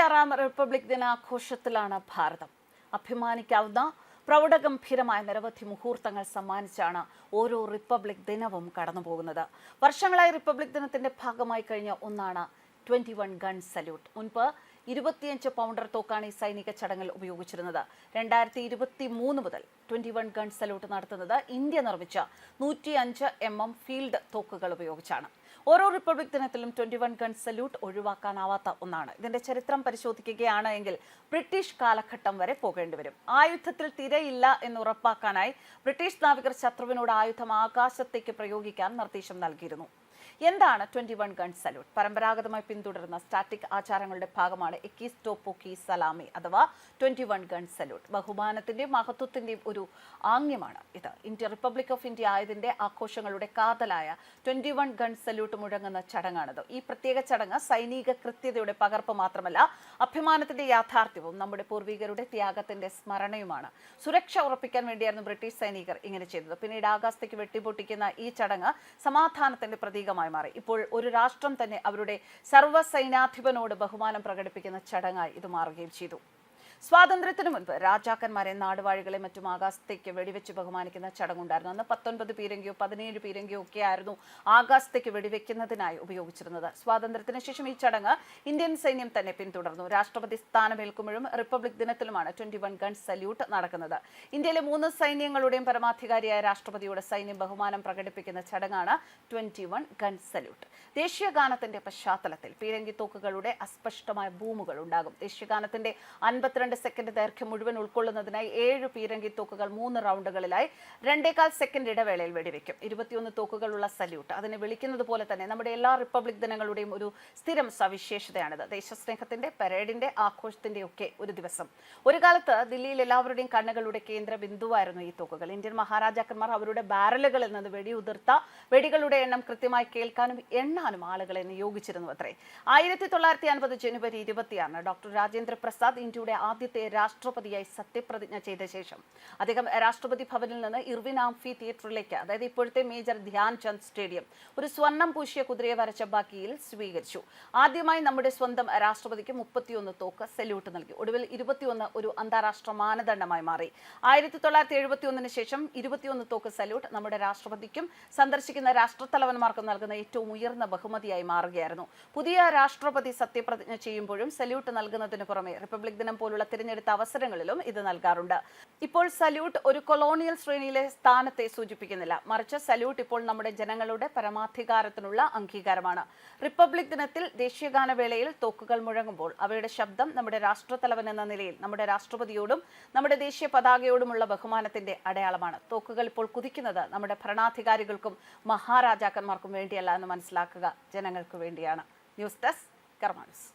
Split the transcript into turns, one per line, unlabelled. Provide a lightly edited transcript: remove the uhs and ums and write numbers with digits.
76ാം republic ദിനാഘോഷത്തിലാണ് ഭാരതം. അഭിമാനിക്കാവുന്ന പ്രൗഢഗംഭീരമായ നിരവധി മുഹൂർത്തങ്ങൾ സമ്മാനിച്ചാണ് ഓരോ republic ദിനവും കടന്നുപോകുന്നത്. വർഷങ്ങളായി റിപ്പബ്ലിക് ദിനത്തിന്റെ ഭാഗമായി കഴിഞ്ഞ ഒന്നാണ് 21 ഗൺ സല്യൂട്ട്. മുൻപ് 25 പൗണ്ടർ തോക്കാണ് ഈ സൈനിക ചടങ്ങിൽ ഉപയോഗിച്ചിരുന്നത്. 2023 മുതൽ 21 ഗൺ സല്യൂട്ട് നടത്തുന്നത് ഇന്ത്യ നിർമ്മിച്ച 105 mm ഫീൽഡ് തോക്കുകൾ ഉപയോഗിച്ചാണ്. ഓരോ റിപ്പബ്ലിക് ദിനത്തിലും 21 ഗൺ സല്യൂട്ട് ഒഴിവാക്കാനാവാത്ത ഒന്നാണ്. ഇതിന്റെ ചരിത്രം പരിശോധിക്കുകയാണ് എങ്കിൽ ബ്രിട്ടീഷ് കാലഘട്ടം വരെ പോകേണ്ടി വരും. ആയുധത്തിൽ തിരയില്ല എന്ന് ഉറപ്പാക്കാനായി ബ്രിട്ടീഷ് നാവികർ ശത്രുവിനോട് ആയുധം ആകാശത്തേക്ക് പ്രയോഗിക്കാൻ നിർദ്ദേശം നൽകിയിരുന്നു. എന്താണ് 21 ഗൺ സല്യൂട്ട്? പരമ്പരാഗതമായി പിന്തുടരുന്ന സ്റ്റാറ്റിക് ആചാരങ്ങളുടെ ഭാഗമാണ് എക്കീസ് ടോപ്പോക്കി സലാമി അഥവാ 21 ഗൺ സല്യൂട്ട്. ബഹുമാനത്തിന്റെയും മഹത്വത്തിന്റെയും ഒരു ആംഗ്യമാണ് ഇത്. റിപ്പബ്ലിക് ഓഫ് ഇന്ത്യ ആയതിന്റെ ആഘോഷങ്ങളുടെ കാതലായ 21 ഗൺ സല്യൂട്ട് മുഴങ്ങുന്ന ചടങ്ങാണിത്. ഈ പ്രത്യേക ചടങ്ങ് സൈനിക കൃത്യതയുടെ പകർപ്പ് മാത്രമല്ല, അഭിമാനത്തിന്റെ യാഥാർത്ഥ്യവും നമ്മുടെ പൂർവികരുടെ ത്യാഗത്തിന്റെ സ്മരണയുമാണ്. സുരക്ഷ ഉറപ്പിക്കാൻ വേണ്ടിയായിരുന്നു ബ്രിട്ടീഷ് സൈനികർ ഇങ്ങനെ ചെയ്തത്. പിന്നീട് ആകാശത്തേക്ക് വെട്ടിപ്പൊട്ടിക്കുന്ന ഈ ചടങ്ങ് സമാധാനത്തിന്റെ പ്രതീകമായി മാറി. ഇപ്പോൾ ഒരു രാഷ്ട്രം തന്നെ അവരുടെ സർവ്വസൈനാധിപനോട് ബഹുമാനം പ്രകടിപ്പിക്കുന്ന ചടങ്ങായി ഇത് മാറുകയും ചെയ്തു. സ്വാതന്ത്ര്യത്തിന് മുൻപ് രാജാക്കന്മാരെ, നാടുവാഴികളെ മറ്റും ആകാശത്തേക്ക് വെടിവെച്ച് ബഹുമാനിക്കുന്ന ചടങ്ങുണ്ടായിരുന്നു. അന്ന് 19 പീരങ്കിയോ 17 പീരങ്കിയോ ഒക്കെ ആയിരുന്നു ആകാശത്തേക്ക് വെടിവെക്കുന്നതിനായി ഉപയോഗിച്ചിരുന്നത്. സ്വാതന്ത്ര്യത്തിന് ശേഷം ഈ ചടങ്ങ് ഇന്ത്യൻ സൈന്യം തന്നെ പിന്തുടർന്നു. രാഷ്ട്രപതി സ്ഥാനമേൽക്കുമ്പോഴും റിപ്പബ്ലിക് ദിനത്തിലുമാണ് 21 ഗൺ സല്യൂട്ട് നടക്കുന്നത്. ഇന്ത്യയിലെ 3 സൈന്യങ്ങളുടെയും പരമാധികാരിയായ രാഷ്ട്രപതിയോട് സൈന്യം ബഹുമാനം പ്രകടിപ്പിക്കുന്ന ചടങ്ങാണ് 21 ഗൺ സല്യൂട്ട്. ദേശീയ ഗാനത്തിന്റെ പശ്ചാത്തലത്തിൽ പീരങ്കി തോക്കുകളുടെ അസ്പഷ്ടമായ ബൂമുകൾ ഉണ്ടാകും. ദേശീയ ഗാനത്തിന്റെ 52 സെക്കൻഡ് ദൈർഘ്യം മുഴുവൻ ഉൾക്കൊള്ളുന്നതിനായി 7 പീരങ്കി തോക്കുകൾ 3 റൗണ്ടുകളിലായി 2.25 സെക്കൻഡ് ഇടവേളയിൽ വെടിവെക്കും. 21 തോക്കുകളുള്ള സല്യൂട്ട് അതിനെ വിളിക്കുന്നത് പോലെ തന്നെ നമ്മുടെ എല്ലാ റിപ്പബ്ലിക് ദിനങ്ങളുടെയും ഒരു സ്ഥിരം സവിശേഷതയാണിത്. ദേശസ്നേഹത്തിന്റെ, പരേഡിന്റെ, ആഘോഷത്തിന്റെ ഒക്കെ ഒരു ദിവസം. ഒരു കാലത്ത് ദില്ലിയിൽ എല്ലാവരുടെയും കണ്ണുകളുടെ കേന്ദ്ര ബിന്ദുവായിരുന്നു ഈ തോക്കുകൾ. ഇന്ത്യൻ മഹാരാജാക്കന്മാർ അവരുടെ ബാരലുകളിൽ നിന്ന് വെടിയുതിർത്ത വെടികളുടെ എണ്ണം കൃത്യമായി കേൾക്കാനും എണ്ണാനും ആളുകളെ നിയോഗിച്ചിരുന്നു അത്രേ. 1950 ജനുവരി 26 ഡോക്ടർ രാജേന്ദ്ര പ്രസാദ് ഇന്ത്യയുടെ ആദ്യത്തെ രാഷ്ട്രപതിയായി സത്യപ്രതിജ്ഞ ചെയ്ത ശേഷം അദ്ദേഹം രാഷ്ട്രപതി ഭവനിൽ നിന്ന് ഇർവിൻ ആംഫി തിയേറ്ററിലേക്ക്, അതായത് ഇപ്പോഴത്തെ മേജർ ധ്യാൻ ചന്ദ് സ്റ്റേഡിയം, ഒരു സ്വർണം പൂശിയ കുതിരയെ വരച്ച ബാക്കിയിൽ സ്വീകരിച്ചു. ആദ്യമായി നമ്മുടെ സ്വന്തം രാഷ്ട്രപതിക്ക് 31 തോക്ക് സല്യൂട്ട് നൽകി. ഒടുവിൽ 21 ഒരു അന്താരാഷ്ട്ര മാനദണ്ഡമായി മാറി. 1971 ശേഷം 21 തോക്ക് സല്യൂട്ട് നമ്മുടെ രാഷ്ട്രപതിക്കും സന്ദർശിക്കുന്ന രാഷ്ട്രത്തലവന്മാർക്കും നൽകുന്ന ഏറ്റവും ഉയർന്ന ബഹുമതിയായി മാറുകയായിരുന്നു. പുതിയ രാഷ്ട്രപതി സത്യപ്രതിജ്ഞ ചെയ്യുമ്പോഴും സല്യൂട്ട് നൽകുന്നതിന് പുറമെ റിപ്പബ്ലിക് ദിനം പോലുള്ള തിരഞ്ഞെടുത്ത അവസരങ്ങളിലും ഇത് നൽകാറുണ്ട്. ഇപ്പോൾ സല്യൂട്ട് ഒരു കൊളോണിയൽ ശ്രേണിയിലെ സ്ഥാനത്തെ സൂചിപ്പിക്കുന്നില്ല, മറിച്ച് സല്യൂട്ട് ഇപ്പോൾ നമ്മുടെ ജനങ്ങളുടെ പരമാധികാരത്തിനുള്ള അംഗീകാരമാണ്. റിപ്പബ്ലിക് ദിനത്തിൽ ദേശീയഗാനവേളയിൽ തോക്കുകൾ മുഴങ്ങുമ്പോൾ അവയുടെ ശബ്ദം നമ്മുടെ രാഷ്ട്രത്തലവൻ എന്ന നിലയിൽ നമ്മുടെ രാഷ്ട്രപതിയോടും നമ്മുടെ ദേശീയ പതാകയോടുമുള്ള ബഹുമാനത്തിന്റെ അടയാളമാണ്. തോക്കുകൾ ഇപ്പോൾ കുതിക്കുന്നത് നമ്മുടെ ഭരണാധികാരികൾക്കും മഹാരാജാക്കന്മാർക്കും വേണ്ടിയല്ല എന്ന് മനസ്സിലാക്കുക ജനങ്ങൾക്ക് വേണ്ടിയാണ്. ന്യൂസ് ഡെസ്ക് കർമ്മ ന്യൂസ്.